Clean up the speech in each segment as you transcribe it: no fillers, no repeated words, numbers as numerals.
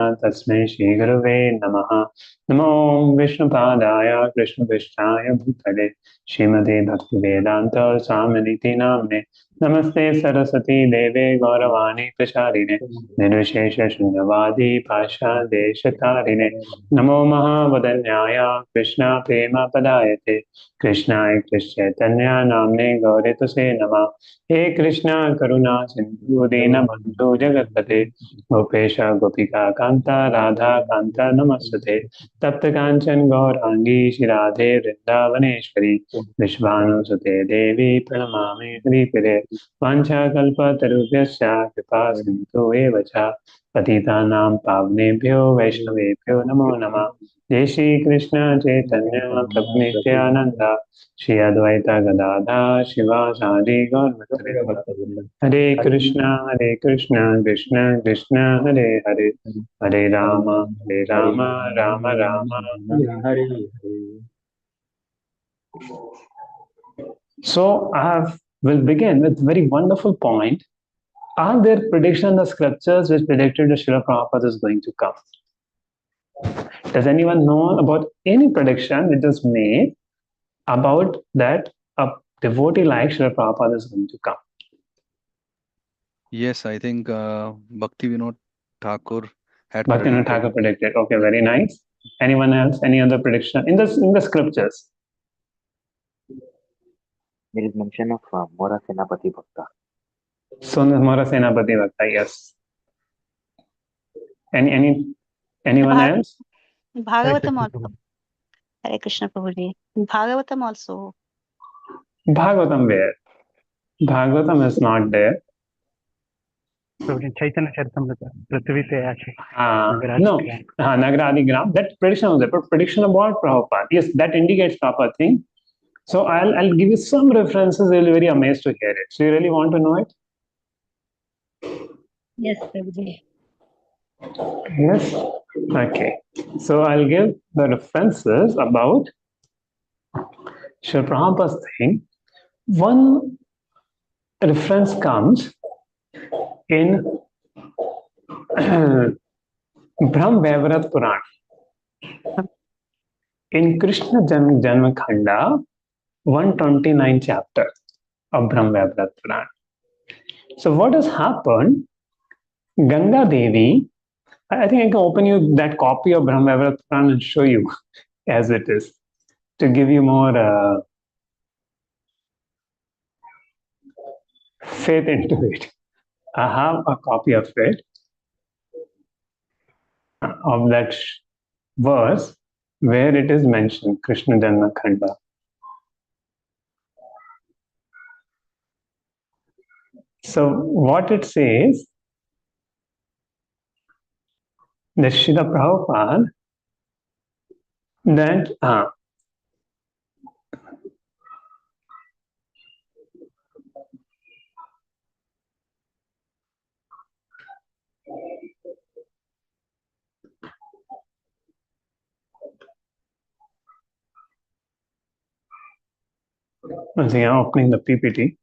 Tasmai Shri Gurave Namaha. Namo Vishnupadaya Krishna Vishnaya Bhutale Srimate Bhaktivedanta Swaminiti Namne. Namaste Saraswati Deve Gauravani Prasharine Nirvishesha Shunyavadi Pasha Deshatarine. Namo Mahavadanyaya Krishna Prema Padayate Krishnaya Krishna Chaitanya Namne Gauritase Nama. He Krishna Karuna Sindhu Dina Bandhu Jagatpate Gopesh गोपिका कांता राधा कांता नमस्ते तप्त कांचन गौरांगी श्रीराधे वृंदावनेश्वरी विश्वानुसुते देवी प्रणमामि हरिप्रिये वाञ्छाकल्पतरुभ्यश्च कृपा सिन्धु एव च पतितानां पावनेभ्यो वैष्णवेभ्यो नमो नमः जय श्री कृष्ण चैतन्य प्रभु नित्यानंद श्री अद्वैत गदाधर शिवासादि गौर हरे Krishna Krishna Krishna Hare Hare Hare Ram Ram Ram Hare Hare. So will begin with very wonderful point. Are there predictions in the scriptures which predicted that Srila Prabhupada is going to come? Does anyone know about any prediction which is made about that a devotee like Srila Prabhupada is going to come? Yes, I think Bhakti Vinod Thakur had Bhaktivinoda predicted. Thakur predicted. Okay, very nice. Anyone else? Any other prediction in the scriptures? There is mention of Mora Senapati Bhakta. Mora Senapati Bhakta, yes. Anyone else? Bhagavatam also. Hare Krishna Prabhuji. Bhagavatam also. Bhagavatam where? Bhagavatam is not there. Chaitanya Charitamrita, Prithvi Te Ache. No, Nagaradi Gram. That prediction was there, but prediction about Prabhupada. Yes, that indicates Prabhupada thing. So I'll give you some references. You'll be very amazed to hear it. So you really want to know it? Yes, Prabhuji. Yes. Okay. So I'll give the references about Srila Prabhupada's thing. One reference comes in Brahm Vaivarat Puran. In Krishna Janma Khanda, 129 chapter of Brahm Vaivarat Puran. So what has happened? Ganga Devi, I think I can open you that copy of Brahm Vaivarat Puran and show you as it is to give you more faith into it. I have a copy of it, of that verse where it is mentioned, Krishna Janma Khanda. So what it says, that Srila Prabhupada, that once again, opening the PPT.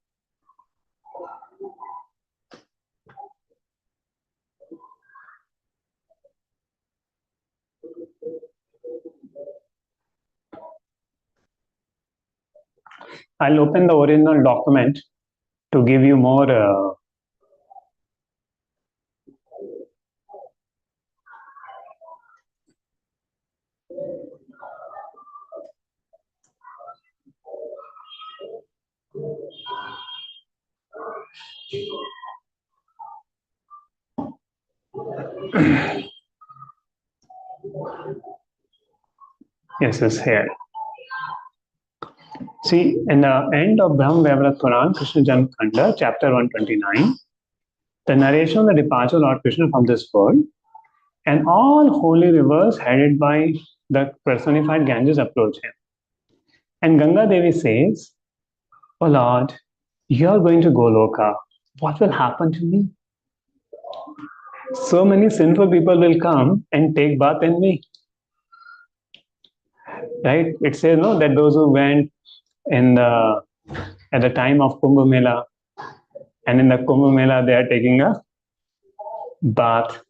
I'll open the original document to give you more yes, it's here. See, in the end of Brahm Vaivarat Puran, Krishna Janma Khanda, chapter 129, the narration of the departure of Lord Krishna from this world, and all holy rivers headed by the personified Ganges approach him. And Ganga Devi says, "Oh Lord, you are going to Goloka. What will happen to me? So many sinful people will come and take bath in me." Right? It says no that those who went at the time of Kumbh Mela, and in the Kumbh Mela they are taking a bath,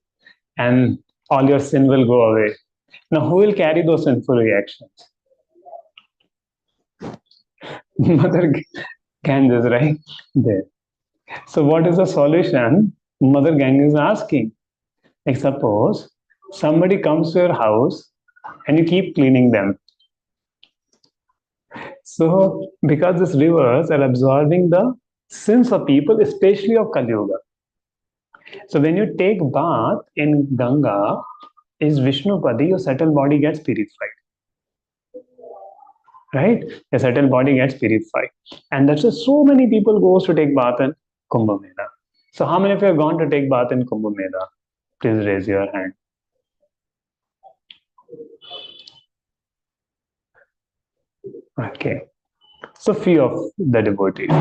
and all your sin will go away. Now, who will carry those sinful reactions? Mother Ganges, right? There. So, what is the solution? Mother Ganges is asking. Like, suppose somebody comes to your house and you keep cleaning them. So, because these rivers are absorbing the sins of people, especially of Kali Yuga. So, when you take bath in Ganga, is Vishnupadi, your subtle body gets purified. Right? The subtle body gets purified. And that's why so many people goes to take bath in Kumbh Mela. So, how many of you have gone to take bath in Kumbh Mela? Please raise your hand. Okay. So, few of the devotees.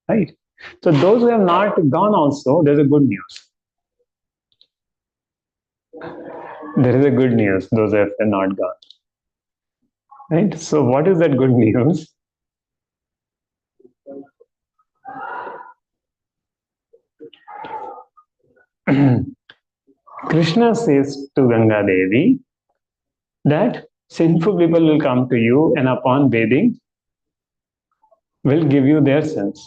Right? So, those who have not gone also, there's a good news. There is a good news, those who have not gone. Right? So, what is that good news? Krishna says to Ganga Devi that sinful people will come to you and upon bathing will give you their sins.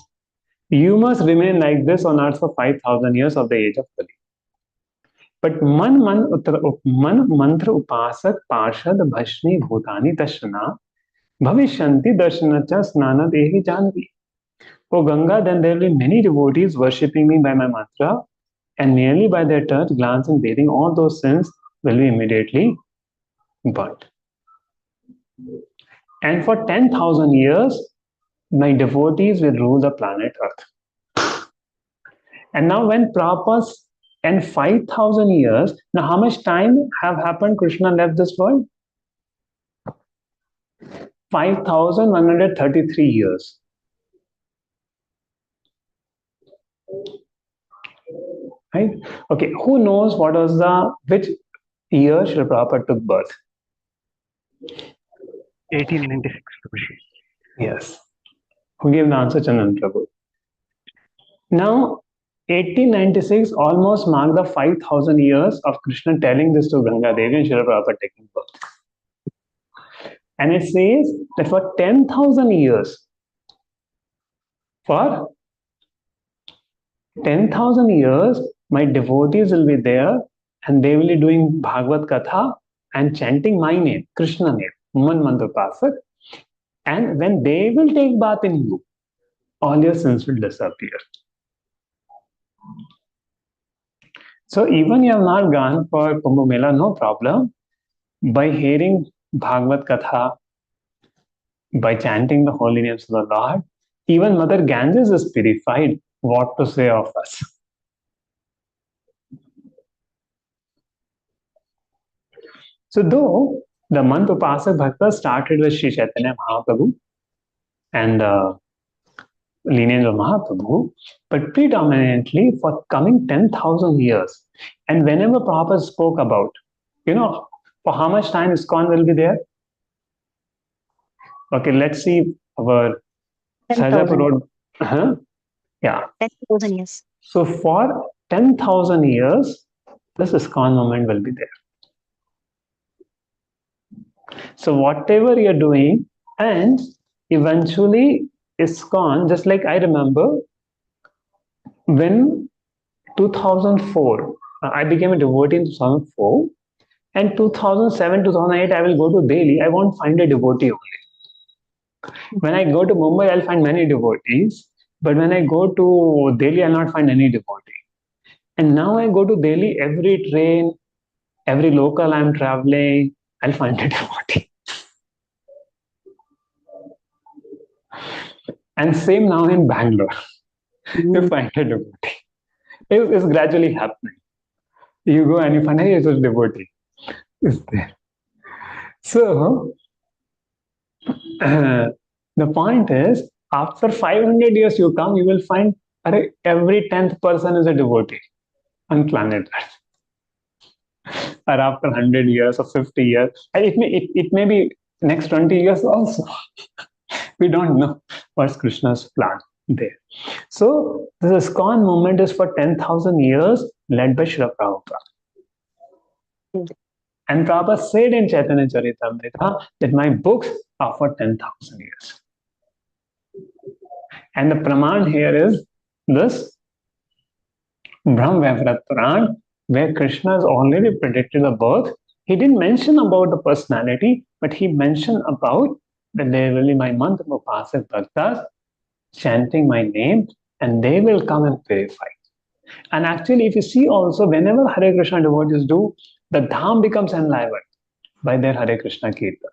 You must remain like this on earth for 5,000 years of the age of Kali. But man mantra upasak parshad bhashni bhutani tashna bhavishyanti darshanacha snana dehi janvi. O Ganga, then there will be many devotees worshipping me by my mantra, and merely by their touch, glance, and bathing, all those sins will be immediately burnt. And for 10,000 years, my devotees will rule the planet Earth. And now, when Prabhupada and 5,000 years, now how much time have happened? Krishna left this world? 5,133 years. Right? Okay, who knows what was which year Srila Prabhupada took birth? 1896. Yes. Who gave the answer? Chandan Prabhu. Now, 1896 almost marked the 5,000 years of Krishna telling this to Ganga Devi and Srila Prabhupada taking birth. And it says that for 10,000 years, my devotees will be there and they will be doing Bhagavad Katha and chanting my name, Krishna name, Man Mantra Pasak. And when they will take bath in you, all your sins will disappear. So even you have not gone for Kumbh Mela, no problem. By hearing Bhagavad Katha, by chanting the holy names of the Lord, even Mother Ganges is purified. What to say of us? So though the month Upasak Bhakta started with Sri Chaitanya Mahaprabhu and lineage of Mahaprabhu, but predominantly for coming 10,000 years. And whenever Prabhupada spoke about, for how much time ISKCON will be there? Okay, let's see our 10,000. Road. Yeah. 10,000 years. So for 10,000 years, this ISKCON movement will be there. So whatever you're doing, and eventually ISKCON, just like I remember when 2004, I became a devotee in 2004, and 2007, 2008, I will go to Delhi. I won't find a devotee only. When I go to Mumbai, I'll find many devotees, but when I go to Delhi, I'll not find any devotee. And now I go to Delhi, every train, every local I'm traveling, I'll find a devotee. And same now in Bangalore, you find a devotee. It's gradually happening. You go and you find, hey, it's a devotee. It's there. So, the point is, after 500 years you come, you will find every 10th person is a devotee on planet Earth. Or after 100 years or 50 years, and it may be next 20 years also. We don't know what's Krishna's plan there. So this ISKCON movement is for 10,000 years, led by Srila Prabhupada. And Prabhupada said in Chaitanya Charitamrita that my books are for 10,000 years. And the praman here is this Brahma Puran, where Krishna has already predicted the birth. He didn't mention about the personality, but he mentioned about that there will be my mantra upasak bhaktas chanting my name, and they will come and purify. And actually, if you see also, whenever Hare Krishna devotees do, the dham becomes enlivened by their Hare Krishna Kirtan.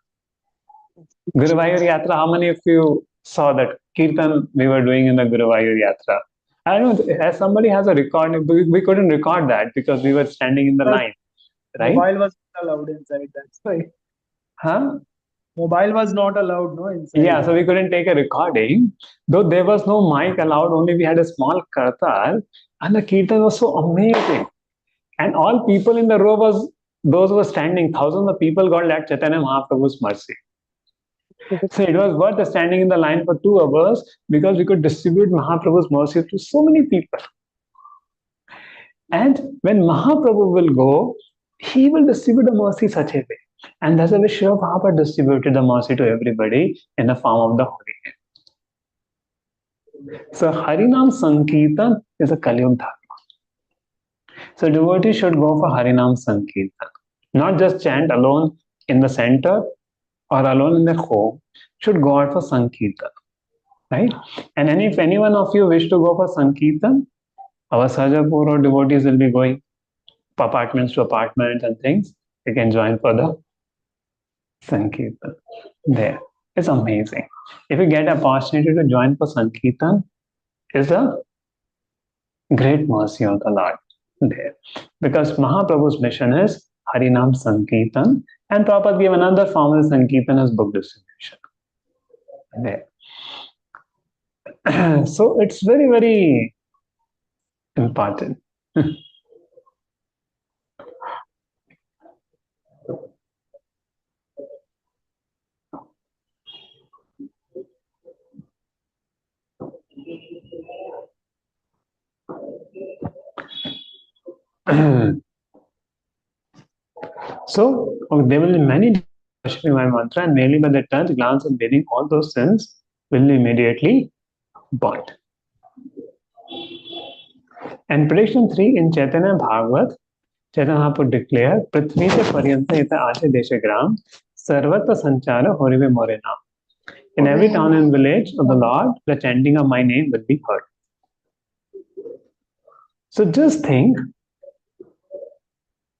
Guruvayur Yatra, how many of you saw that Kirtan we were doing in the Guruvayur Yatra? I don't know, as somebody has a recording, we couldn't record that because we were standing in the line, right? Mobile was not allowed inside, that's why. Huh? Mobile was not allowed, no, inside. Yeah, so we couldn't take a recording. Though there was no mic allowed, only we had a small kartar, and the Kirtan was so amazing. And all people in the row was, those who were standing, thousands of people got that Chaitanya Mahaprabhu's mercy. So it was worth standing in the line for 2 hours because we could distribute Mahaprabhu's mercy to so many people. And when Mahaprabhu will go, he will distribute the mercy such a way. And that's the way Srila Prabhupada distributed the mercy to everybody in the form of the Holy Name. So Harinam Sankirtan is a Kaliyug Dharma. So devotees should go for Harinam Sankirtan. Not just chant alone in the center or alone in their home, should go out for Sankirtan. Right? And if any one of you wish to go for Sankirtan, our Sajapur or devotees will be going apartments to apartments and things. You can join for the Sankirtan. There. It's amazing. If you get an opportunity to join for Sankirtan, it's a great mercy of the Lord there. Because Mahaprabhu's mission is Harinam Sankirtan, and Prabhupada gave another form of Sankirtan as book distribution. There. So it's very, very important. So there will be many worshipping my mantra, and merely by the touch, glance, and breathing, all those sins will be immediately burnt. And prediction 3 in Chaitanya Bhagavat, Chaitanya Mahaprabhu declared, Prithvi se paryanta ita ashe deshe gram, sarvatra sanchara horive more naam. In every town and village of the Lord, the chanting of my name will be heard. So just think,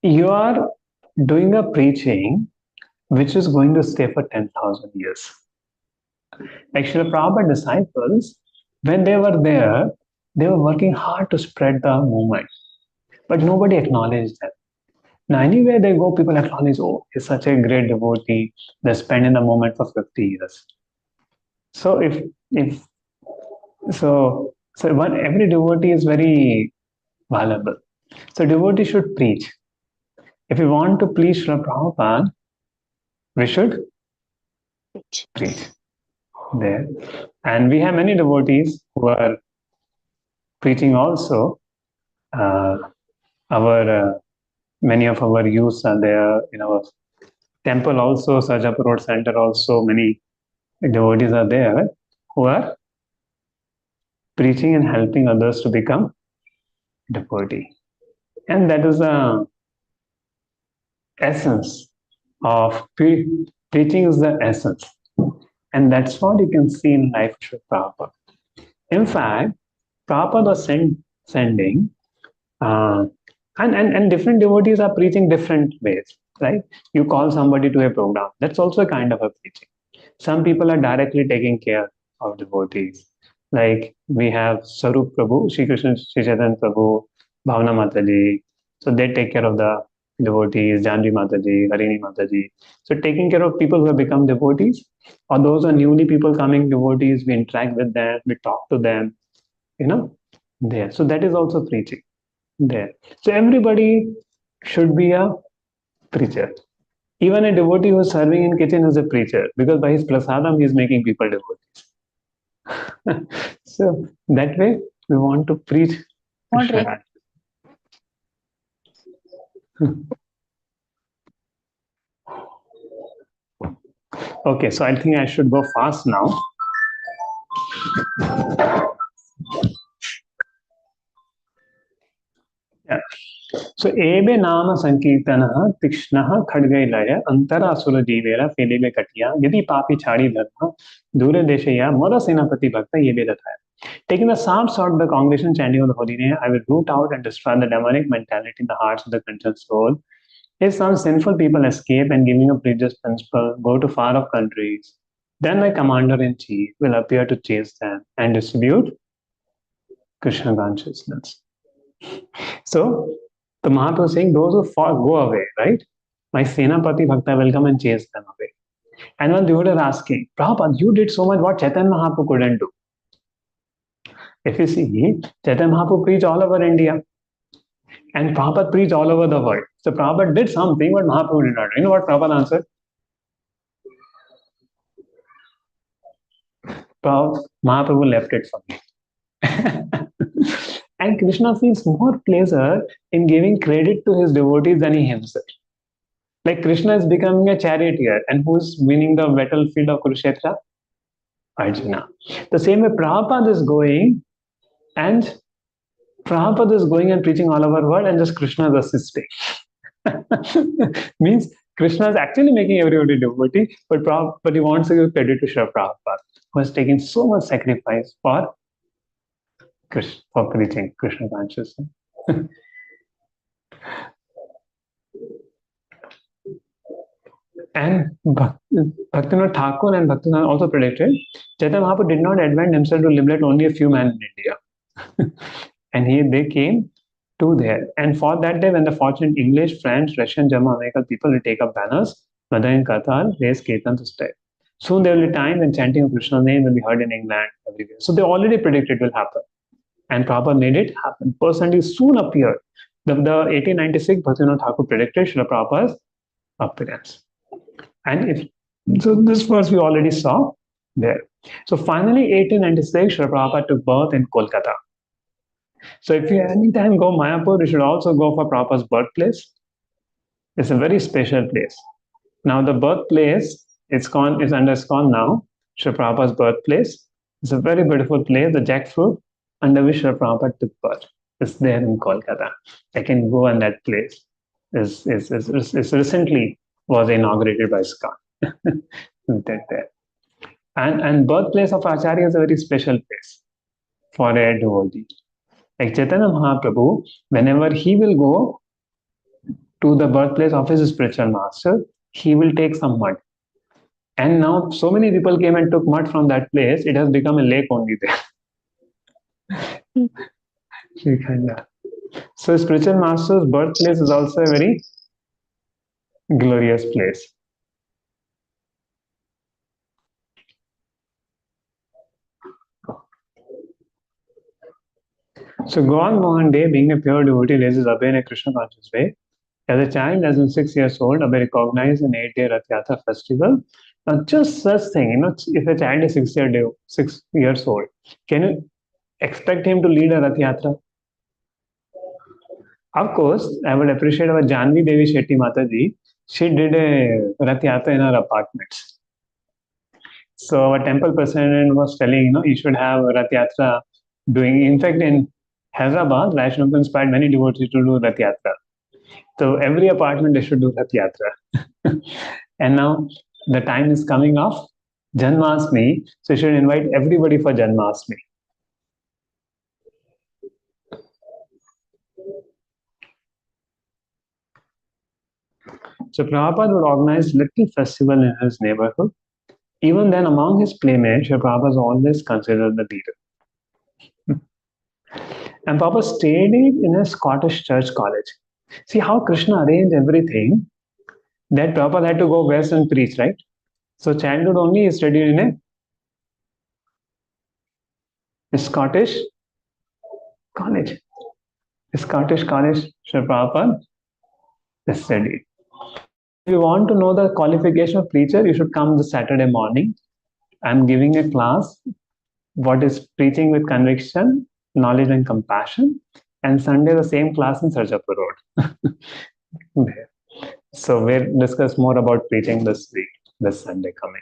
you are doing a preaching which is going to stay for 10,000 years. Actually, Prabhupada disciples, when they were there, they were working hard to spread the movement, but nobody acknowledged them. Now, anywhere they go, people acknowledge, oh, he's such a great devotee. They spend in the moment for 50 years. So every devotee is very valuable. So devotee should preach. If we want to please Srila Prabhupada, we should preach there. And we have many devotees who are preaching also. Many of our youths are there in our temple also, Sajapur Road Center also, many devotees are there who are preaching and helping others to become devotee. And that is the essence of preaching is the essence. And that's what you can see in life of Prabhupada. In fact, Prabhupada was sending and different devotees are preaching different ways, right? You call somebody to a program. That's also a kind of a preaching. Some people are directly taking care of devotees. Like we have Sarup Prabhu, Shri Krishna, Shri Chaitanya Prabhu, Bhavana Mataji. So they take care of the devotees, Janvi Mataji, Harini Mataji. So taking care of people who have become devotees, or those are newly people coming devotees, we interact with them, we talk to them, there. So that is also preaching there. So everybody should be a preacher. Even a devotee who is serving in kitchen is a preacher, because by his prasadam he is making people devotees. So that way we want to preach. Okay, so I think I should go fast now. Yeah. So ebe nama sankirtanah tikshnah khadgailaya antarasura jivera felibe katiya yadi papi chadi dharma dure deshaya mara senapati bhakta ye vedataya. Taking the psalm sort the congregation chanting of the holy name, I will root out and destroy the demonic mentality in the hearts of the concerned soul. If some sinful people escape and giving up religious principle, go to far off countries, then my commander-in-chief will appear to chase them and distribute Krishna consciousness. So the Mahaprabhu is saying those who fall go away, right? My Senapati Bhakta will come and chase them away. And one devotee is asking, Prabhupada, you did so much what Chaitanya Mahaprabhu couldn't do. If you see, Chaitanya Mahaprabhu preached all over India. And Prabhupada preached all over the world. So Prabhupada did something, but Mahaprabhu did not. You know what Prabhupada answered? Mahaprabhu left it for me. And Krishna feels more pleasure in giving credit to his devotees than he himself. Like Krishna is becoming a charioteer, and who's winning the battlefield of Kurukshetra? Arjuna. The same way Prabhupada is going, and preaching all over the world, and just Krishna is assisting. Means Krishna is actually making everybody devotee, but he wants to give credit to Srila Prabhupada, who has taken so much sacrifice for preaching Krishna consciousness. And Bhaktivinoda Thakur and Bhaktivinoda also predicted Chaitanya Mahaprabhu did not advent himself to liberate only a few men in India. And they came to there. And for that day, when the fortunate English, French, Russian, German, American people will take up banners, Mother in Qatar, raise Kirtan to stay. Soon there will be time when chanting of Krishna's name will be heard in England, everywhere. So they already predicted it will happen. And Prabhupada made it happen. Personally, soon appeared. The 1896 Bhaktivinoda Thakur predicted Srila Prabhupada's appearance. And so this verse we already saw there. So finally, 1896, Srila Prabhupada took birth in Kolkata. So if you anytime go Mayapur, you should also go for Prabhupada's birthplace. It's a very special place. Now the birthplace, it's under ISKCON now, Srila Prabhupada's birthplace. It's a very beautiful place, the jackfruit, under which Srila Prabhupada took birth. It's there in Kolkata. I can go on that place. It's recently was inaugurated by ISKCON. There. And birthplace of Acharya is a very special place for a devotee. Like Chaitanya Mahaprabhu, whenever he will go to the birthplace of his spiritual master, he will take some mud. And now so many people came and took mud from that place, it has become a lake only there. So spiritual master's birthplace is also a very glorious place. So Gawan Mohan Day, being a pure devotee, raises Abhay in a Krishna conscious way. As a child, less than 6 years old, Abhay recognized an 8-day Rath Yatra festival. Now, just such thing, if a child is 6 years old, can you expect him to lead a Rath Yatra? Of course, I would appreciate our Janvi Devi Shetty Mataji. She did a Rath Yatra in her apartments. So our temple president was telling, you should have Rath Yatra doing. In fact, in Hyderabad, Vaishnava inspired many devotees to do Rath Yatra. So every apartment they should do Rath Yatra. And now the time is coming of Janmashtami, so you should invite everybody for Janmashtami. So Prabhupada would organize little festival in his neighborhood. Even then, among his playmates, Prabhupada was always considered the leader. And Prabhupada studied in a Scottish church college. See how Krishna arranged everything that Prabhupada had to go west and preach, right? So childhood only he studied in a Scottish college. A Scottish college, Srila Prabhupada studied. If you want to know the qualification of preacher, you should come this Saturday morning. I'm giving a class, what is preaching with conviction, knowledge and compassion. And Sunday, the same class in Sarjapur Road. So we'll discuss more about preaching this week, this Sunday coming.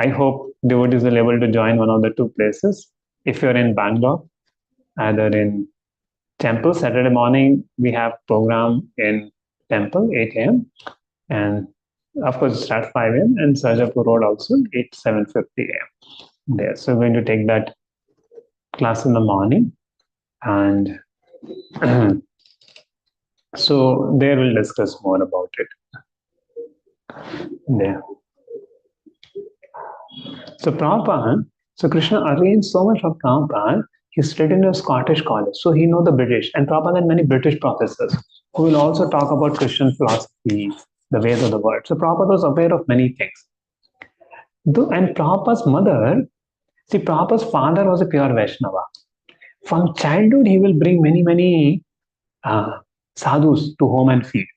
I hope devotees will be able to join one of the two places. If you're in Bangalore, either in temple, Saturday morning, we have program in temple, 8 a.m. And of course, it starts 5 a.m. and Sarjapur Road also, 7:50 a.m. there. So we're going to take that class in the morning. And so there we'll discuss more about it. There. So Prabhupada, so Krishna arranged so much for Prabhupada, he studied in a Scottish college, so he know the British, and Prabhupada had many British professors who will also talk about Christian philosophy, the ways of the world. So Prabhupada was aware of many things. And Prabhupada's mother, see, Prabhupada's father was a pure Vaishnava. From childhood, he will bring many sadhus to home and feed.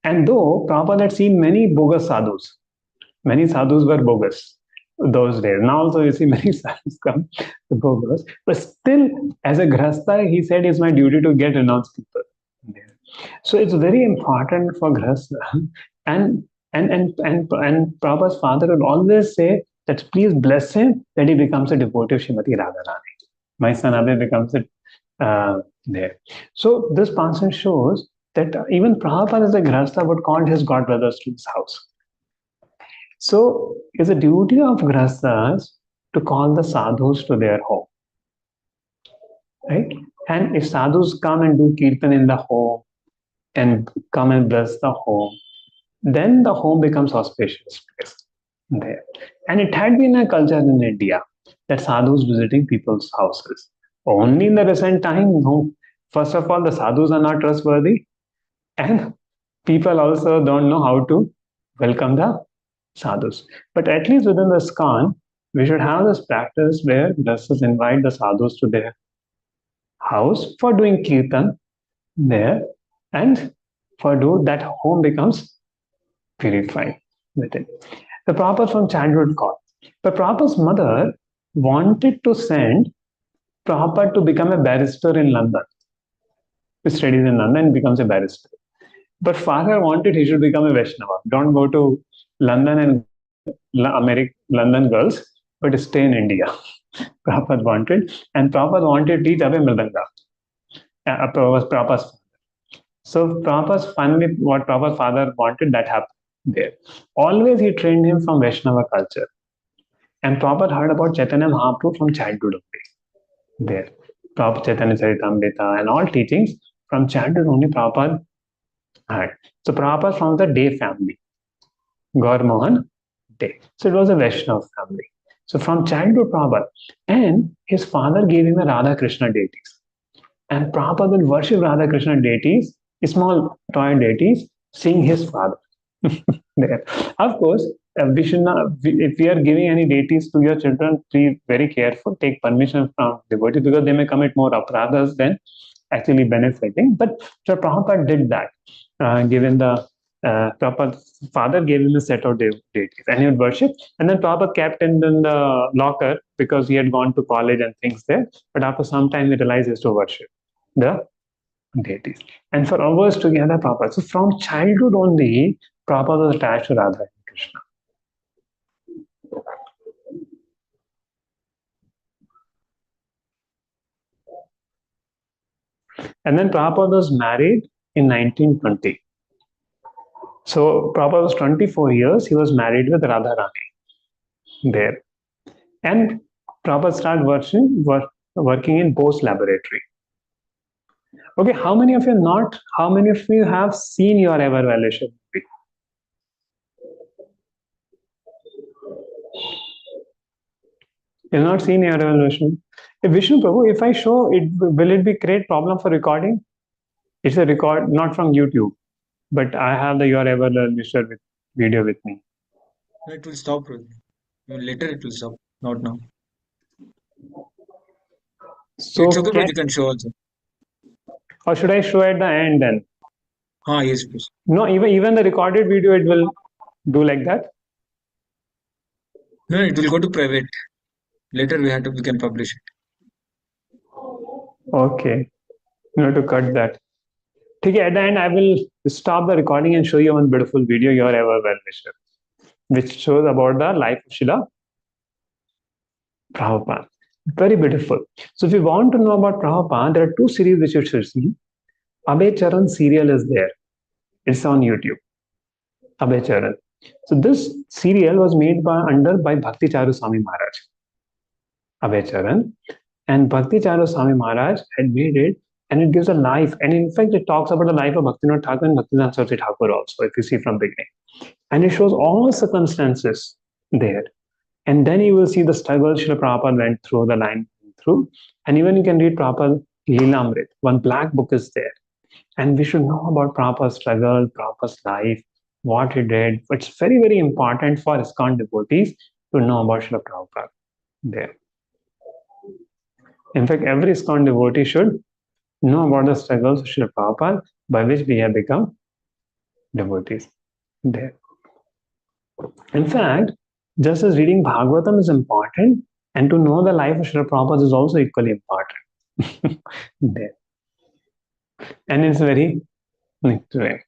And though Prabhupada had seen many bogus sadhus were bogus those days. Now also you see many sadhus come bogus. But still, as a grhastha, he said it's my duty to get renounced people. So it's very important for grhastha. And Prabhupada's father would always say that please bless him that he becomes a devotee of Srimati Radharani. My son Abhay becomes it there. So this passage shows that even Prabhupada as a grhastha would call his god brothers to his house. So it's a duty of grhasthas to call the sadhus to their home. Right? And if sadhus come and do kirtan in the home and come and bless the home, then the home becomes auspicious place there. And it had been a culture in India that sadhus visiting people's houses. Only in the recent time, no. First of all, the sadhus are not trustworthy, and people also don't know how to welcome the sadhus. But at least within the ISKCON, we should have this practice where grhasthas invite the sadhus to their house for doing kirtan there, and for that home becomes purified with it. The Prabhupada from childhood called. But Prabhupada's mother wanted to send Prabhupada to become a barrister in London. He studies in London and becomes a barrister. But father wanted he should become a Vaishnava. Don't go to London and London girls, but stay in India. Prabhupada wanted, and Prabhupada wanted to teach Abhay Mridanga. Was Prabhupada's father. So Prabhupada's finally, what Prabhupada's father wanted, that happened there. Always he trained him from Vaishnava culture. And Prabhupada heard about Chaitanya Mahaprabhu from childhood only. There. Prabhupada Chaitanya Charitamrita and all teachings from childhood only Prabhupada had. So Prabhupada from the Day family. Gaur Mohan Day. So it was a Vaishnava family. So from childhood Prabhupada. And his father gave him a Radha Krishna deities. And Prabhupada will worship Radha Krishna deities, small toy deities, seeing his father. There. Of course, we should not, if we are giving any deities to your children, be very careful, take permission from devotees because they may commit more aparadhas than actually benefiting. But so Prabhupada did that, given the Prabhupada's father gave him a set of deities and he would worship. And then Prabhupada kept in the locker because he had gone to college and things there. But after some time, he realized he has to worship the deities. And for hours together, Prabhupada. So from childhood only, Prabhupada was attached to Radha and Krishna. And then Prabhupada was married in 1920. So Prabhupada was 24 years. He was married with Radharani there. And Prabhupada started working in Bose laboratory. Okay, how many of you have seen your evaluation movie? You've not seen your evaluation. Vishnu Prabhu, if I show it, will it be create problem for recording? It's a record, not from YouTube, but I have the your evaluation with video with me. It will stop. Later it will stop. Not now. So it's okay, but you can show also. Or should I show at the end then? Yes, please. No, even the recorded video, it will do like that. No, it will go to private. Later we can publish it. Okay, you have to cut that. Okay, at the end I will stop the recording and show you one beautiful video. Your ever well wisher. which shows about the life of Srila Prabhupada. Very beautiful. So if you want to know about Prabhupada, there are two series which you should see. Abhay Charan serial is there. It's on YouTube. Abhay Charan. So this serial was made by Bhakti Charu Swami Maharaj. Abhay Charan. And Bhakti Charu Swami Maharaj had made it, and it gives a life. And in fact, it talks about the life of Bhaktivinoda Thakur and Bhaktivedanta Saraswati Thakur also, if you see from beginning. And it shows all circumstances there. And then you will see the struggle Srila Prabhupada went through, the line through. And even you can read Prabhupada Leelamrit. One black book is there. And we should know about Prabhupada's struggle, Prabhupada's life, what he did. It's very, very important for ISKCON devotees to know about Srila Prabhupada there. In fact, every ISKCON devotee should know about the struggles of Srila Prabhupada by which we have become devotees there. In fact, just as reading Bhagavatam is important, and to know the life of Srila Prabhupada is also equally important there. And it's very next way.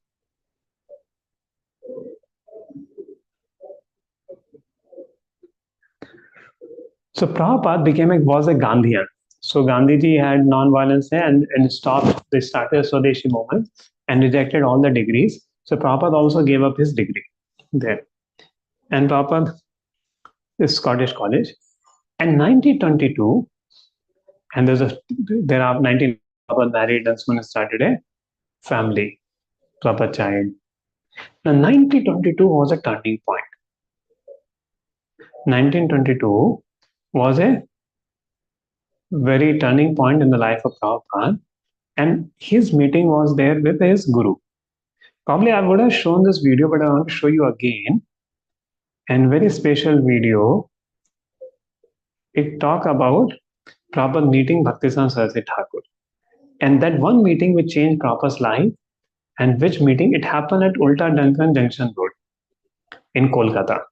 So Prabhupada was a Gandhian. So Gandhiji had non-violence and stopped. They started a Swadeshi movement and rejected all the degrees. So Prabhupada also gave up his degree there. And Prabhupada is Scottish College. And 1922, and there are 19 Prabhupada married and soon started a family, Prabhupada child. Now 1922 was a turning point. 1922 was a very turning point in the life of Prabhupada, and his meeting was there with his guru. Probably I would have shown this video, but I want to show you again. And very special video. It talk about Prabhupada meeting Bhaktivedanta Saraswati Thakur. And that one meeting which changed Prabhupada's life, and which meeting, it happened at Ulta Duncan Junction Road in Kolkata.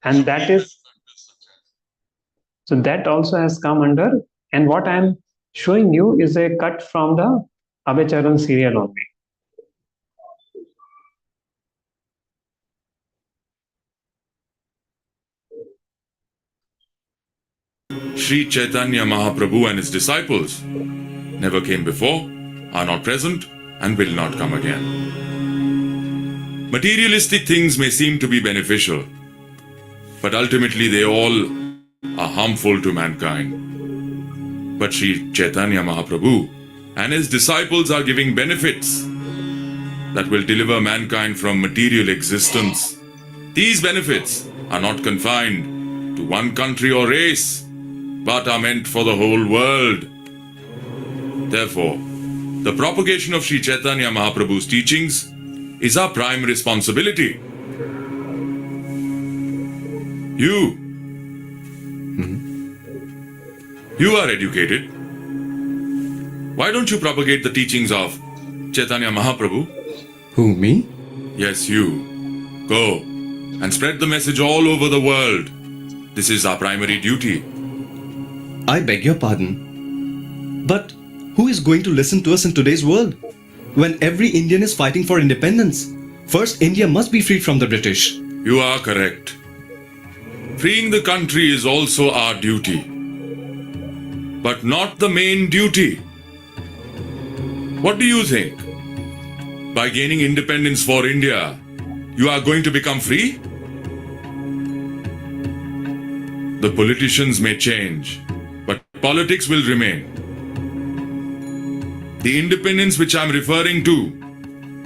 And that is, so that also has come under, and what I am showing you is a cut from the Abhay Charan serial only. Sri Chaitanya Mahaprabhu and his disciples never came before, are not present, and will not come again. Materialistic things may seem to be beneficial, but ultimately they all are harmful to mankind. But Sri Chaitanya Mahaprabhu and his disciples are giving benefits that will deliver mankind from material existence. These benefits are not confined to one country or race, but are meant for the whole world. Therefore, the propagation of Sri Chaitanya Mahaprabhu's teachings is our prime responsibility. You are educated. Why don't you propagate the teachings of Chaitanya Mahaprabhu? Who, me? Yes, you. Go and spread the message all over the world. This is our primary duty. I beg your pardon. But who is going to listen to us in today's world? When every Indian is fighting for independence, first India must be freed from the British. You are correct. Freeing the country is also our duty, but not the main duty. What do you think? By gaining independence for India, you are going to become free? The politicians may change, but politics will remain. The independence which I am referring to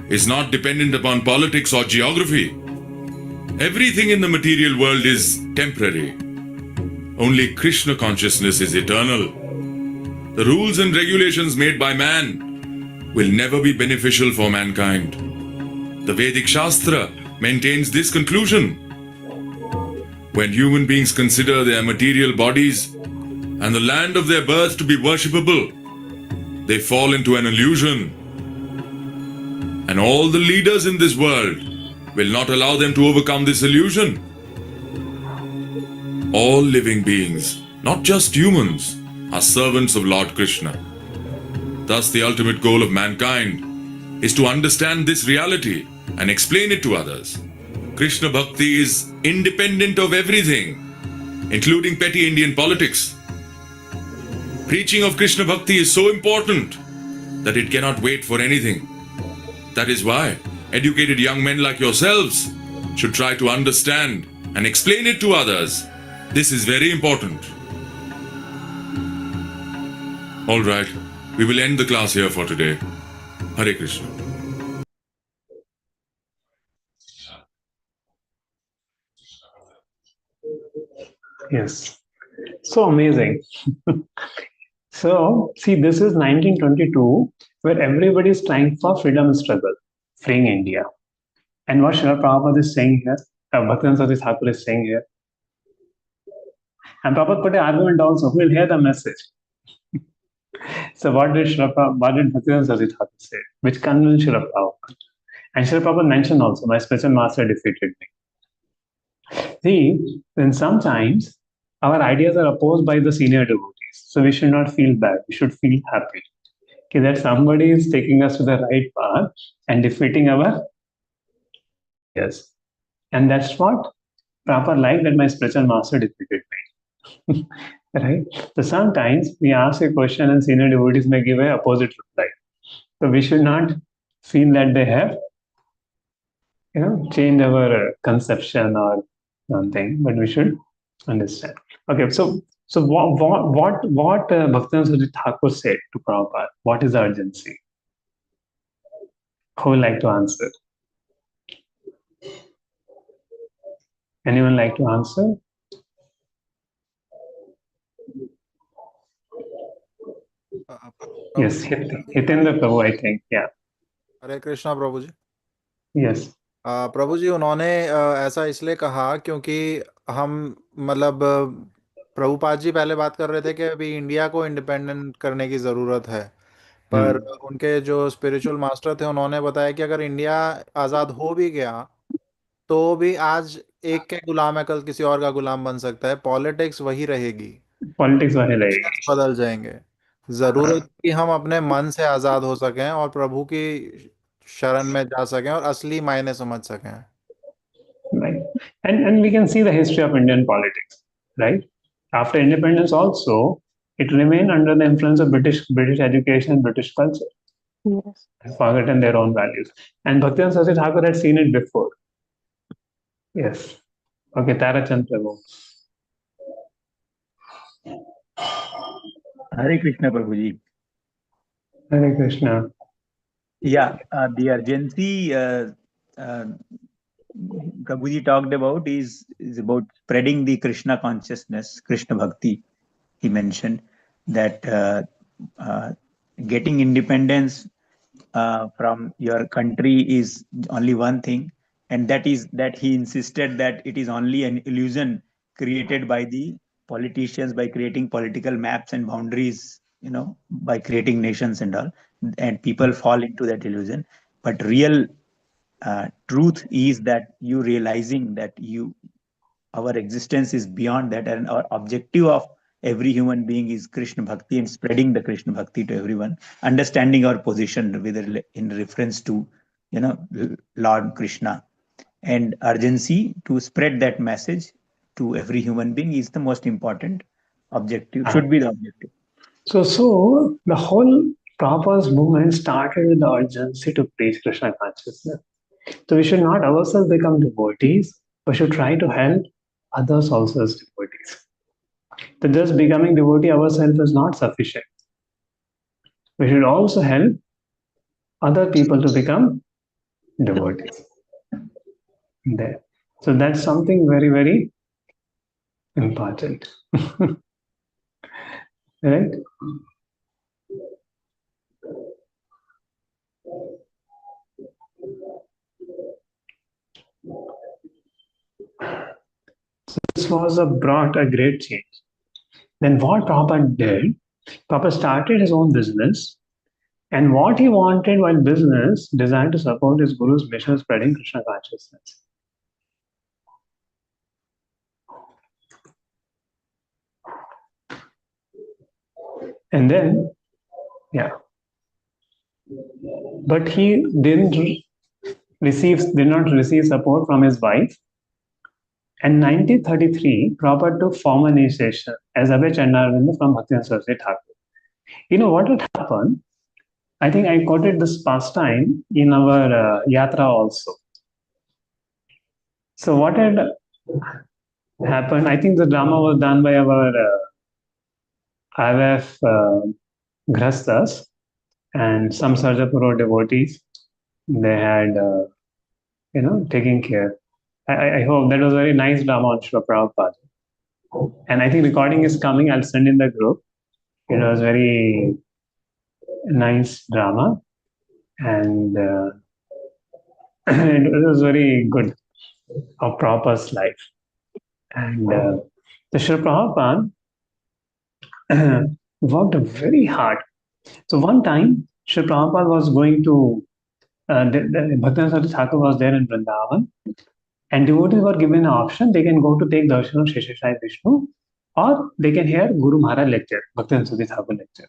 is not dependent upon politics or geography. Everything in the material world is temporary. Only Krishna consciousness is eternal. The rules and regulations made by man will never be beneficial for mankind. The Vedic Shastra maintains this conclusion. When human beings consider their material bodies and the land of their birth to be worshipable, they fall into an illusion. And all the leaders in this world will not allow them to overcome this illusion. All living beings, not just humans, are servants of Lord Krishna. Thus, the ultimate goal of mankind is to understand this reality and explain it to others. Krishna Bhakti is independent of everything, including petty Indian politics. Preaching of Krishna Bhakti is so important that it cannot wait for anything. That is why educated young men like yourselves should try to understand and explain it to others. This is very important. All right, we will end the class here for today. Hare Krishna. Yes. So amazing. So, see, this is 1922, where everybody is trying for freedom struggle, freeing India. And what Srila Prabhupada is saying here, Bhaktivinoda Saraswati Thakur is saying here, and Prabhupada put an argument also, who will hear the message. So what did Bhaktivinoda Saraswati Thakur say? Which convinced Srila Prabhupada? And Srila Prabhupada mentioned also, my spiritual master defeated me. See, then sometimes our ideas are opposed by the senior devotees. So we should not feel bad. We should feel happy. Okay, that somebody is taking us to the right path and defeating our ideas. And that's what Prabhupada liked, that my spiritual master defeated me. Right? So sometimes we ask a question and senior devotees may give an opposite reply. So we should not feel that they have, changed our conception or something, but we should understand. Okay, so what Bhaktivinoda Saraswati Thakur said to Prabhupada? What is the urgency? Who would like to answer? Anyone like to answer? Yes, Hitendra Prabhu, I think. Yeah. Hare Krishna Prabhu ji. Yes. प्रभु जी उन्होंने ऐसा इसलिए कहा क्योंकि हम मतलब प्रभुपाद जी पहले बात कर रहे थे कि अभी इंडिया को इंडिपेंडेंट करने की ज़रूरत है, पर उनके जो स्पिरिचुअल मास्टर थे उन्होंने बताया कि अगर इंडिया आज़ाद हो भी गया तो भी आज एक के गुलाम है, कल किसी और का गुलाम बन सकता है, पॉलिटिक्स वही रहेगी, पॉलिटिक्स वही रहेगी, Politicians बदल जाएंगे। जरूरत कि हम अपने मन से आजाद हो सकें और प्रभु की शरण में जा सकें और असली मायने समझ सकें। Right. And we can see the history of Indian politics, right? After independence also, it remained under the influence of British education, British culture. Yes. Forgotten their own values. And Bhaktivinoda Saraswati Thakur had seen it before. Yes. Okay, Tarachand Prabhu. Hare Krishna Prabhuji. Hare Krishna. Yeah, the urgency Prabhuji talked about is about spreading the Krishna consciousness, Krishna Bhakti. He mentioned that getting independence from your country is only one thing, and that is that he insisted that it is only an illusion created by the politicians by creating political maps and boundaries, by creating nations and all, and people fall into that illusion. But real truth is that you realizing that our existence is beyond that, and our objective of every human being is Krishna Bhakti and spreading the Krishna Bhakti to everyone, understanding our position in reference to, Lord Krishna, and urgency to spread that message to every human being is the most important objective, should be the objective. So the whole Prabhupada's movement started with the urgency to preach Krishna consciousness. So we should not ourselves become devotees, but should try to help others also as devotees. So just becoming devotee ourselves is not sufficient. We should also help other people to become devotees. There. So that's something very, very important. Right? So this was brought a great change. Then what Prabhupada did, Prabhupada started his own business, and what he wanted while business, desired to support his guru's mission of spreading Krishna consciousness. And then, yeah. But he didn't did not receive support from his wife. And 1933, Prabhupada took formal initiation as Abhay Chandaravindra from Bhaktivinoda Saraswati Thakur. You know what had happened? I think I quoted this past time in our yatra also. So what had happened? I think the drama was done by our IWF Grastas and some Sarjapur devotees. They had, taken care. I hope that was a very nice drama on Srila Prabhupada. And I think recording is coming. I'll send in the group. It was very nice drama, and it was very good of Prabhupada's life. And the Srila Prabhupada worked very hard. So one time, Srila Prabhupada was going to, Bhaktivinoda Saraswati Thakur was there in Vrindavan, and devotees were given an option. They can go to take darshan of Sheshashai Vishnu, or they can hear Guru Maharaj lecture, Bhaktivinoda Saraswati Thakur lecture.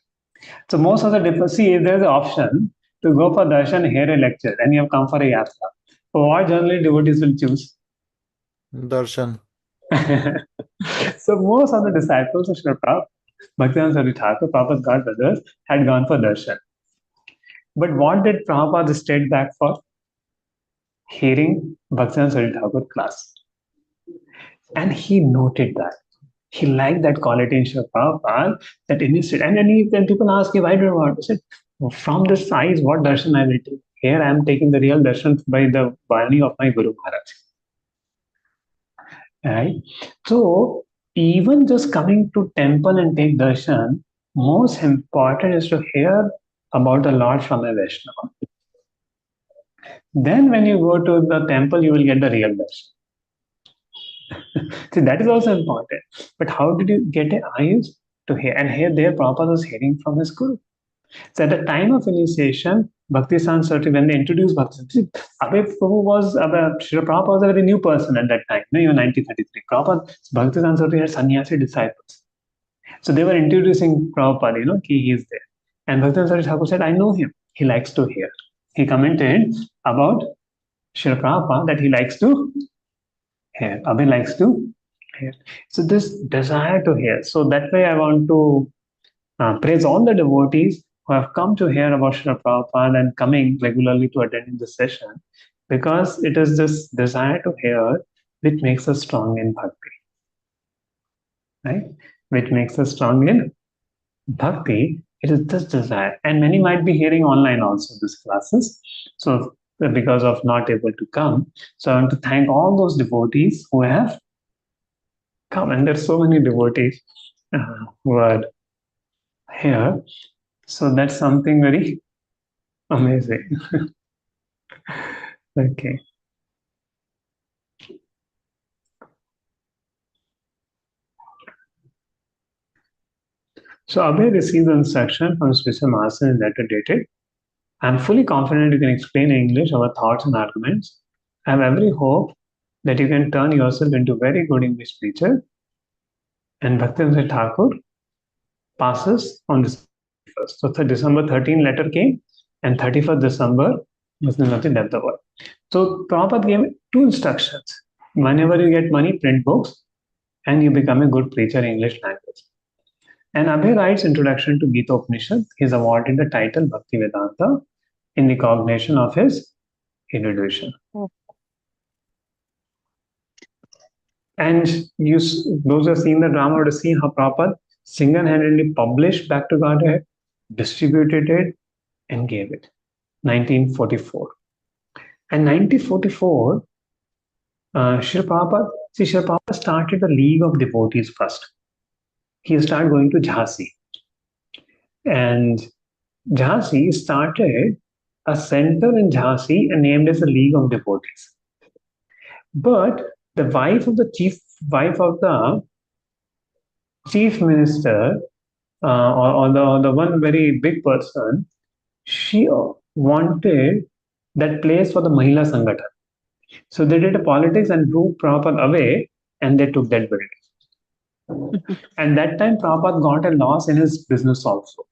So most of the difference, see, if there's an option to go for darshan, hear a lecture, and you have come for a yatra, so what generally devotees will choose? Darshan. So most of the disciples of Srila Prabhupada, Bhaktivinoda Saraswati Thakur, Prabhupada's god brothers, had gone for darshan. But what did Prabhupada stayed back for? Hearing Bhaktivinoda Saraswati Thakur class. And he noted that. He liked that quality in Srila Prabhupada, that initiated. And then people ask you, why do you want? He said, from this size, what darshan I will take? Here I am taking the real darshan by the Vani of my Guru Maharaj. Right? So, even just coming to temple and take darshan, most important is to hear about the Lord from a Vaishnava. Then when you go to the temple, you will get the real darshan. See, that is also important. But how did you get eyes to hear? And here, there, Prabhupada was hearing from his Guru. So at the time of initiation, Bhakti-San Sarti, when they introduced Bhakti, Srila Prabhupada was a very new person at that time, even 1933. Bhakti-San Sarti had sannyasi disciples. So they were introducing Prabhupada, he is there. And Bhakti-San Sarti Thakur said, I know him. He likes to hear. He commented about Srila Prabhupada that he likes to hear. Abhay likes to hear. So this desire to hear. So that way I want to praise all the devotees who have come to hear about Srila Prabhupada and coming regularly to attending this session, because it is this desire to hear which makes us strong in bhakti. Right? Which makes us strong in bhakti. It is this desire. And many might be hearing online also these classes. So because of not able to come. So I want to thank all those devotees who have come. And there's so many devotees who are here. So that's something very amazing. Okay. So Abhay received the instruction from Srila Master in letter dated. I am fully confident you can explain in English our thoughts and arguments. I have every hope that you can turn yourself into a very good English preacher. And Bhaktivinoda Thakur passes on December 1st. So December 13 letter came, and 31st December Bhaktivinoda left the world. So Prabhupada gave 2 instructions. Whenever you get money, print books, and you become a good preacher in English language. And Abhay writes introduction to Gita Upanishad. He is awarded the title Bhakti Vedanta in recognition of his erudition. And those who have seen the drama would have seen how Prabhupada single-handedly published Back to Godhead, distributed it, and gave it. 1944. And 1944, Srila Prabhupada started a league of devotees first. He started going to Jhansi. And Jhansi started a center in Jhansi and named as the League of Devotees. But the wife of the chief minister, or the one very big person, she wanted that place for the Mahila Sangathan. So they did a politics and drew Prabhupada away, and they took that building. And that time Prabhupada got a loss in his business also,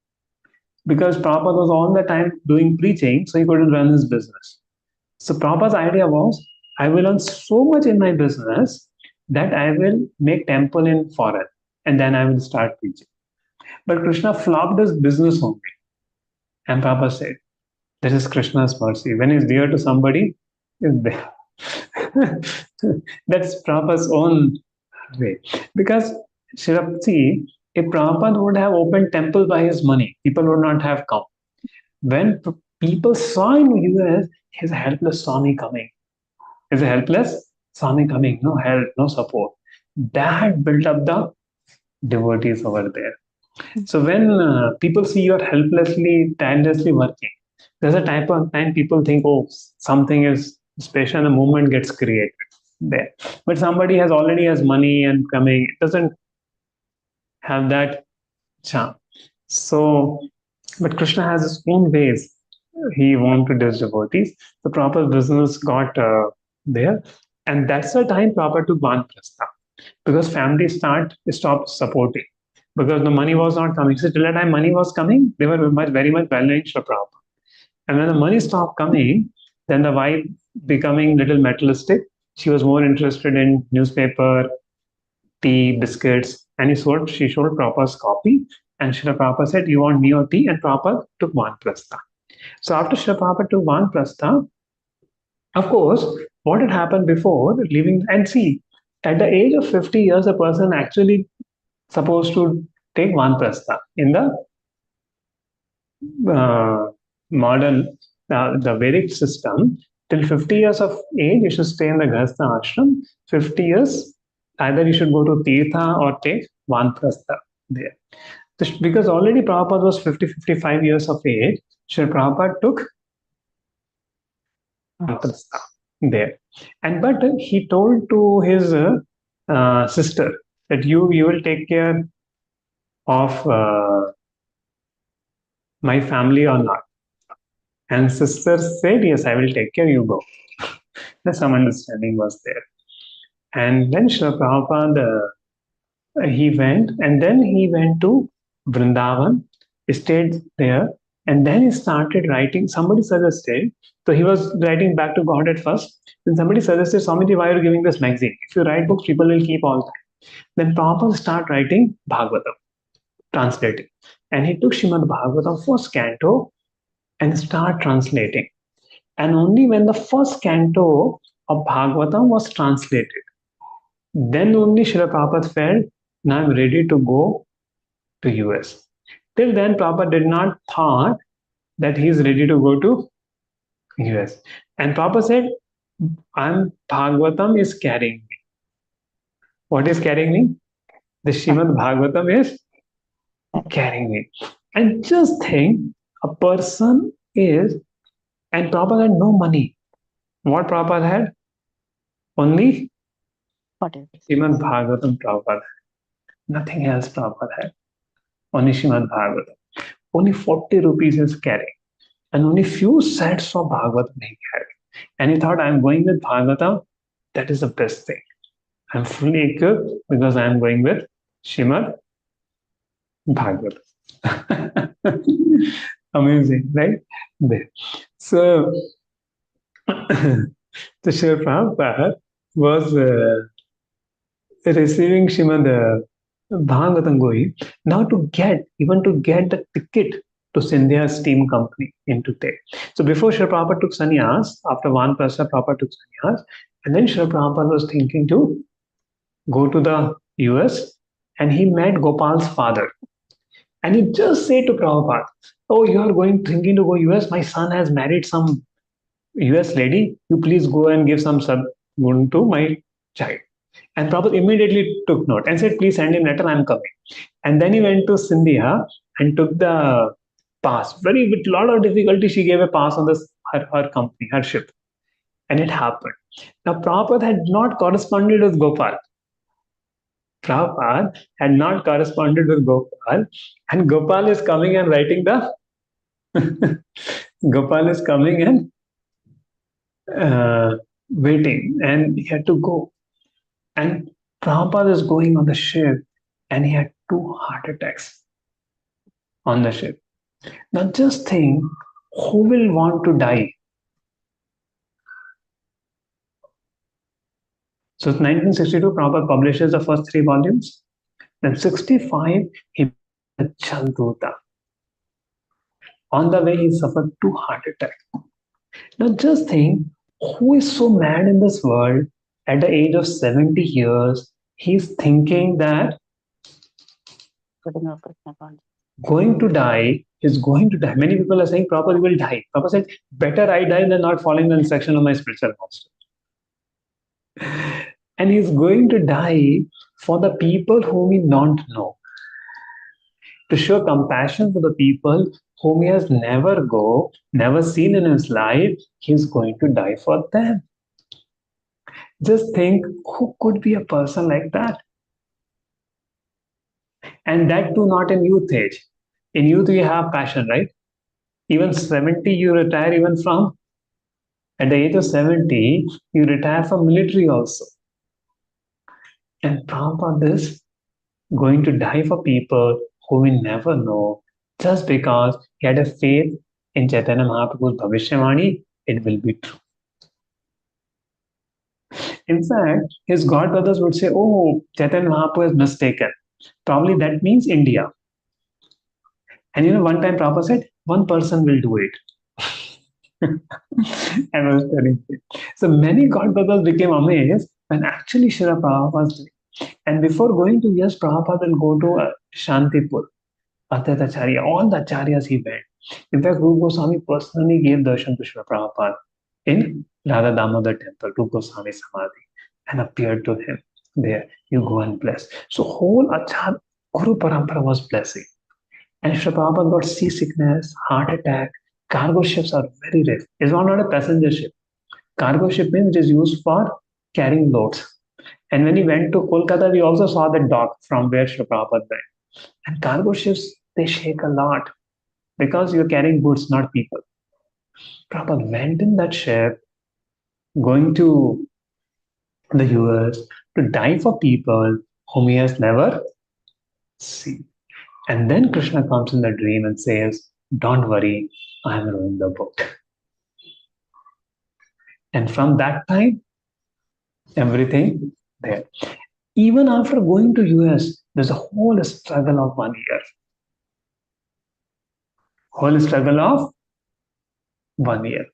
because Prabhupada was all the time doing preaching, so he couldn't run his business. So Prabhupada's idea was, I will earn so much in my business that I will make temple in foreign and then I will start preaching. But Krishna flopped his business only. And Prabhupada said, this is Krishna's mercy. When he's dear to somebody, he's there. That's Prabhupada's own way. Because see, if Prabhupada would have opened temple by his money, people would not have come. When people saw in US, he's a helpless Swami coming. He's a helpless Swami coming, no help, no support. That built up the devotees over there. So when people see you're helplessly, tirelessly working, there's a type of time people think, oh, something is special and a movement gets created there. But somebody already has money and coming, it doesn't have that charm. So, but Krishna has his own ways. He wanted his devotees. The proper business got there. And that's the time Prabhupada took Vanprastha. Because families stopped supporting. Because the money was not coming. So till the time money was coming, they were very much valuing Srila Prabhupada. And when the money stopped coming, then the wife becoming little materialistic. She was more interested in newspaper, tea, biscuits, and she showed Prabhupada's copy. And Srila Prabhupada said, you want me or tea? And Prabhupada took Vanprastha. So after Srila Prabhupada took Vanprastha, of course, what had happened before leaving, and see, at the age of 50 years, a person actually supposed to take Vanprastha. In the modern, the Vedic system, till 50 years of age, you should stay in the Grihastha ashram. 50 years, either you should go to Tirtha or take Vanprastha there. Because already Prabhupada was 55 years of age, Srila Prabhupada took Vanprastha there. But he told to his sister that you will take care of my family or not. And sister said, yes, I will take care, you go. Some understanding was there. And then Srila Prabhupada, he went, and then he went to Vrindavan, stayed there, and then he started writing. Somebody suggested, so he was writing back to God at first. Then somebody suggested, Swamiji, why are you giving this magazine? If you write books, people will keep all that. Then Prabhupada started writing Bhagavatam, translating. And he took Srimad Bhagavatam, first canto, and started translating. And only when the first canto of Bhagavatam was translated, then only Srila Prabhupada felt, now I'm ready to go to US. Till then, Prabhupada did not thought that he is ready to go to US. And Prabhupada said, Bhagavatam is carrying me. What is carrying me? The Srimad Bhagavatam is carrying me. And just think, a person is, and Prabhupada had no money. What Prabhupada had? Only Srimad Bhagavatam Prabhupada had. Nothing else Prabhupada had. Only Srimad Bhagavatam. Only 40 rupees is carrying. And only few sets of Bhagavatam he carried. And he thought, I'm going with Bhagavatam. That is the best thing. I'm fully equipped because I'm going with Srimad Bhagavatam. Amazing, right? There. So, the Srila Prabhupada was receiving Srimad Bhagavatam going. Now to get the ticket to Scindia's steam company into there. So before Srila Prabhupada took sannyas, after Vanprastha, Prabhupada took sannyas, and then Srila Prabhupada was thinking to go to the US, and he met Gopal's father. And he just said to Prabhupada, oh, you are thinking to go US? My son has married some US lady. You please go and give some sadgun to my child. And Prabhupada immediately took note and said, please send him letter, I'm coming. And then he went to Scindia and took the pass. With a lot of difficulty, she gave a pass on her company, her ship. And it happened. Now, Prabhupada had not corresponded with Gopal. Prabhupada had not corresponded with Gopal, and Gopal is coming and writing Gopal is coming and waiting, and he had to go. And Prabhupada is going on the ship, and he had 2 heart attacks on the ship. Now just think, who will want to die? So 1962, Prabhupada publishes the first 3 volumes. Then 65, he became a Chalduta. On the way, he suffered 2 heart attacks. Now just think, who is so mad in this world at the age of 70 years, he's thinking that going to die is going to die. Many people are saying, Prabhupada, you will die. Prabhupada said, better I die than not following the instruction of my spiritual master. And he's going to die for the people whom he don't know. To show compassion for the people whom he has never seen in his life, he's going to die for them. Just think, who could be a person like that? And that too not in youth age. In youth, you have passion, right? Even 70, you retire even from, at the age of 70, you retire from military also. And Prabhupada is going to die for people who we never know, just because he had a faith in Chaitanya Mahaprabhu's Bhavishyavani, it will be true. In fact, his godbrothers would say, oh, Chaitanya Mahaprabhu is mistaken. Probably that means India. And one time Prabhupada said, one person will do it. I was telling you. So many godbrothers became amazed when actually Srila Prabhupada was doing. And before going to US, Prabhupada will go to Shantipur, Acharya, all the Acharyas he went. In fact, Rupa Goswami personally gave darshan to Srila Prabhupada in Radha Damodar temple, Rupa Goswami Samadhi, and appeared to him there. You go and bless. So whole Acharya Guru Parampara was blessing. And Srila Prabhupada got seasickness, heart attack. Cargo ships are very rare. It's not a passenger ship. Cargo ship means it is used for carrying loads. And when he went to Kolkata, we also saw the dock from where Srila Prabhupada went. And cargo ships, they shake a lot because you're carrying goods, not people. Prabhupada went in that ship, going to the US to die for people whom he has never seen. And then Krishna comes in the dream and says, don't worry, I am reading the book. And from that time, everything there. Even after going to US, there's a whole struggle of 1 year. Whole struggle of 1 year.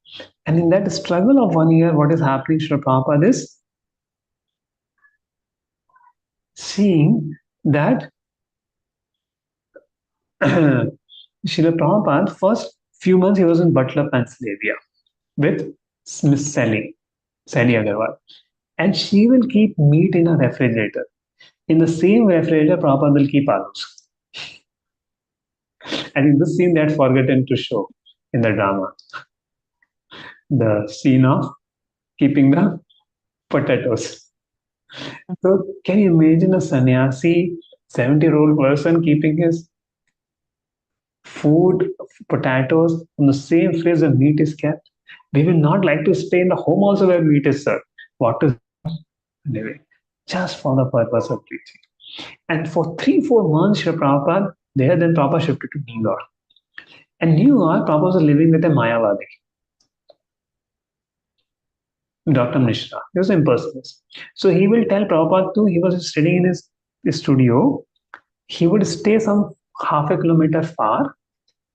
And in that struggle of 1 year, what is happening, Srila Prabhupada is seeing that Srila Prabhupada, first few months he was in Butler, Pennsylvania with Miss Sally Agarwal. And she will keep meat in a refrigerator. In the same refrigerator, Prabhupada will keep alus. And in this scene, they had forgotten to show in the drama the scene of keeping the potatoes. So, can you imagine a sannyasi, 70-year-old person keeping his food, potatoes, on the same fridge where meat is kept? We will not like to stay in the home also where meat is served. What is anyway, just for the purpose of preaching. And for 3-4 months, Srila Prabhupada, then Prabhupada shifted to New York. And New York, Prabhupada was living with a Mayavadi, Dr. Mishra. He was an impersonalist. So he will tell Prabhupada too, he was sitting in his studio. He would stay some half a kilometer far,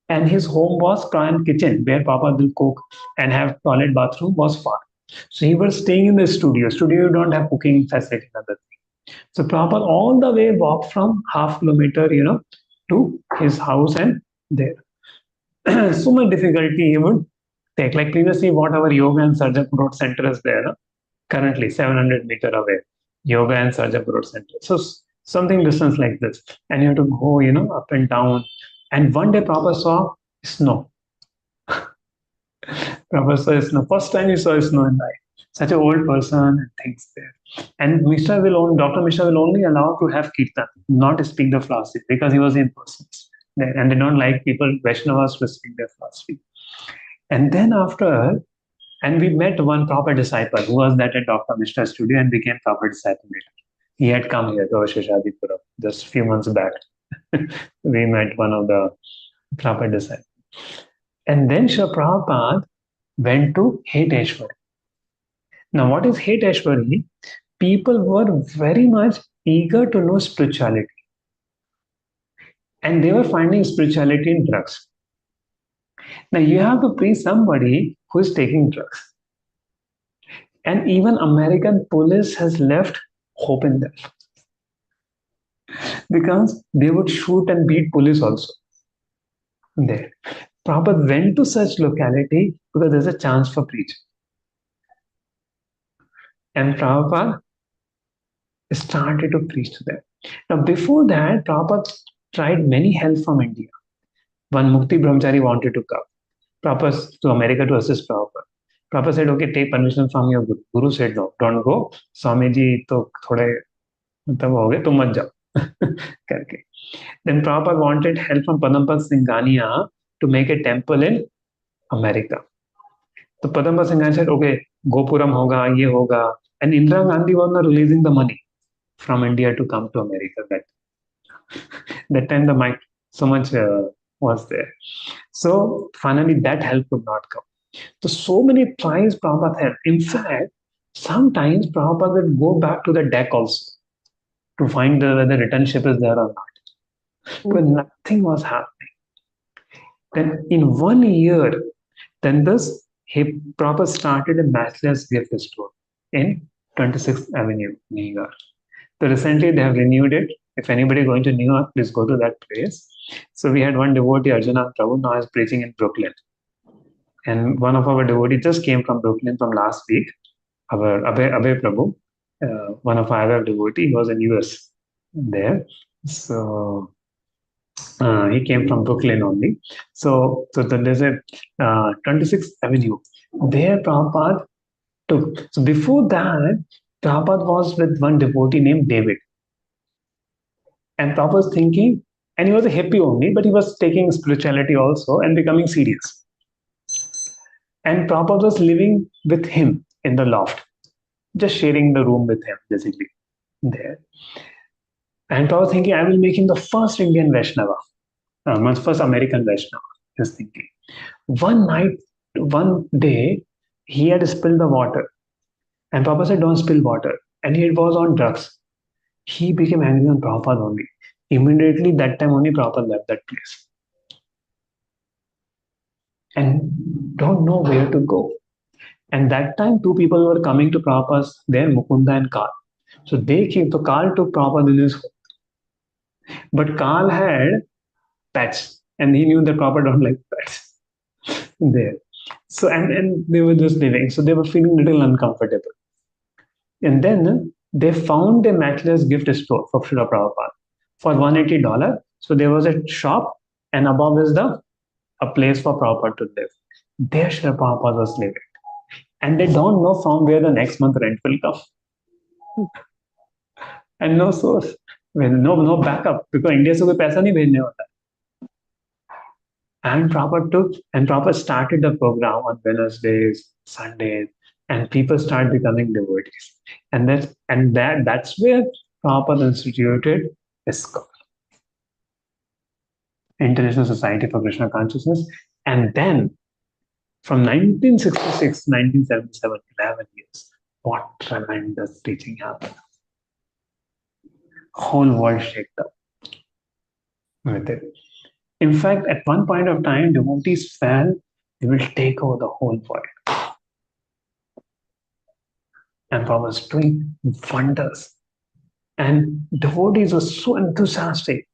and his home was prime kitchen where Prabhupada will cook and have toilet bathroom was far. So he was staying in the studio. Studio, you don't have cooking facility and other thing. So Prabhupada all the way walked from half kilometer, to his house and there. So much difficulty he would take. Like previously, what our Yoga and Sarjap Road Center is there, currently 700 meter away. Yoga and Sarjap Road Center. So something distance like this. And you have to go, up and down. And one day Prabhupada saw snow. Prabhupada saw snow. First time he saw snow in life. Such an old person and things there. And Dr. Mishra will only allow to have kirtan, not speak the philosophy, because he was in person there. And they don't like people, Vaishnavas, to speak their philosophy. And then after, and we met one proper disciple who was that at Dr. Mishra's studio and became proper disciple later. He had come here to Sheshadipura just a few months back. We met one of the proper disciples. And then Srila Prabhupada went to Heteshwari. Now, what is Heteshwari? people were very much eager to know spirituality. And they were finding spirituality in drugs. Now you have to preach somebody who is taking drugs. And even American police has left hope in them. Because they would shoot and beat police also. There. Prabhupada went to such locality because there's a chance for preaching. And Prabhupada started to preach to them. Now before that, Prabhupada tried many help from India. One Mukti Brahmachari wanted to come. Prabhupada to America to assist Prabhupada. Prabhupada said, okay, take permission from your guru. Guru said, no, don't go. Swamiji to thode मतलब हो गए तुम मत जाओ करके. Then Prabhupada wanted help from Padampada Singhania to make a temple in America. So Padampada Singhania said, okay, Gopuram hoga, ye hoga. And Indira Gandhi was not releasing the money from India to come to America. That time the might so much was there. So finally that help could not come. So many tries Prabhupada had. In fact, sometimes Prabhupada would go back to the deck also to find whether return ship is there or not. But nothing was happening. Then in 1 year, then Prabhupada started a matchless gift store in 26th Avenue, New York. So recently they have renewed it. If anybody going to New York, please go to that place. So we had one devotee, Arjuna Prabhu, now is preaching in Brooklyn. And one of our devotees just came from Brooklyn from last week. Our Abhay Prabhu, one of our devotee, he was in US there. So he came from Brooklyn only. So there's a 26th Avenue. There Prabhupada took. So before that, Prabhupada was with one devotee named David. And Prabhupada was thinking, and he was a hippie only, but he was taking spirituality also and becoming serious. And Prabhupada was living with him in the loft, just sharing the room with him, basically, there. And Prabhupada was thinking, I will make him the first Indian Vaishnava, first American Vaishnava, he was thinking. One day, he had spilled the water. And Prabhupada said, don't spill water. And he was on drugs. He became angry on Prabhupada only. Immediately, that time only Prabhupada left that place. And don't know where to go. And that time, two people were coming to Prabhupada's there, Mukunda and Karl. So they came, so Karl took Prabhupada in his home. But Karl had pets, and he knew that Prabhupada don't like pets there. So, and they were just living. So they were feeling a little uncomfortable. And then they found a matchless gift store for Srila Prabhupada for $180. So there was a shop, and above is a place for Prabhupada to live. There Srila Prabhupada was living. And they don't know from where the next month rent will come. And no source. Well, no backup, because India se koi paisa nahi bhejne hota. And Prabhupada started the program on Wednesdays, Sundays, and people start becoming devotees. And that's where Prabhupada instituted ISKCON, International Society for Krishna Consciousness. And then from 1966, 1977, 11 years, what tremendous teaching happened. Whole world shaked up with it. In fact, at one point of time, devotees felt they will take over the whole world. And Prabhupada was doing wonders. And devotees were so enthusiastic.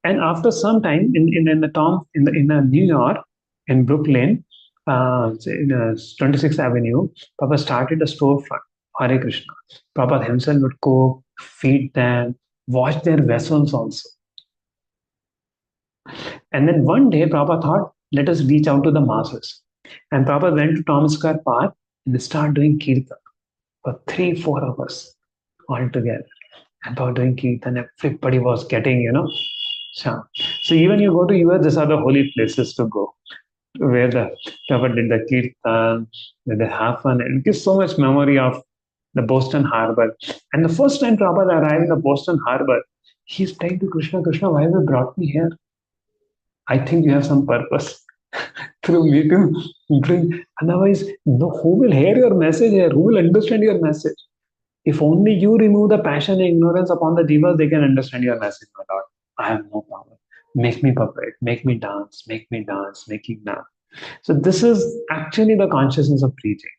And after some time, in New York, in Brooklyn, in 26th Avenue, Prabhupada started a storefront, Hare Krishna. Prabhupada himself would cook, feed them, wash their vessels also. And then one day, Prabhupada thought, let us reach out to the masses. And Prabhupada went to Thomas Square Park and started doing kirtan for 3-4 hours all together. And Prabhupada doing kirtan, everybody was getting, So even you go to US, these are the holy places to go, where the Prabhupada did the kirtan, where they have fun. It gives so much memory of the Boston Harbor. And the first time Prabhupada arrived in the Boston Harbor, he's praying to Krishna, Krishna, why have you brought me here? I think you have some purpose through me to bring. Otherwise, who will hear your message here? Who will understand your message? If only you remove the passion and ignorance upon the jivas, they can understand your message, my Lord. I have no power. Make me puppet, make me dance, make me dance, make me dance. So this is actually the consciousness of preaching.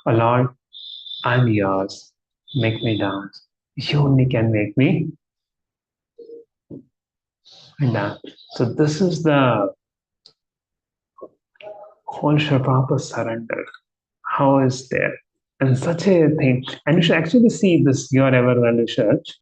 Oh Lord, I'm yours. Make me dance. You only can make me dance. So this is the whole Shripapa surrender. How is there? And such a thing. And you should actually see this, your ever well research.